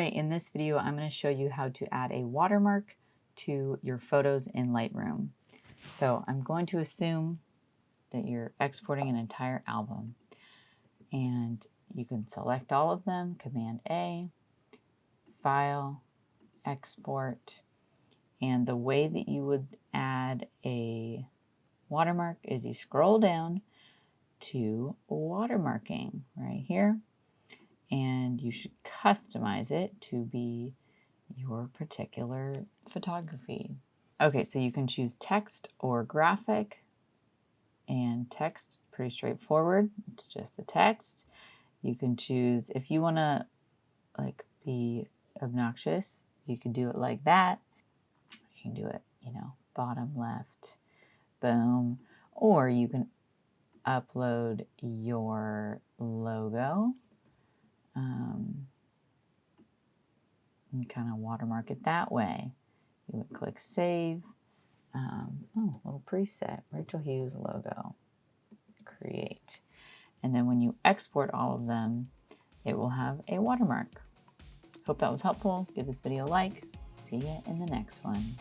right, in this video, I'm going to show you how to add a watermark to your photos in Lightroom. So I'm going to assume that you're exporting an entire album, and you can select all of them, Command A, File, Export, and the way that you would add a watermark is you scroll down to watermarking right here, and you should customize it to be your particular photography. Okay, so you can choose text or graphic, and text, pretty straightforward. It's just the text. You can choose, if you want to like be obnoxious, you can do it like that. You can do it, bottom left, boom. Or you can upload your logo and kind of watermark it that way. You would click save. Little preset, Rachel Hughes logo, create. And then when you export all of them, it will have a watermark. Hope that was helpful. Give this video a like. See you in the next one.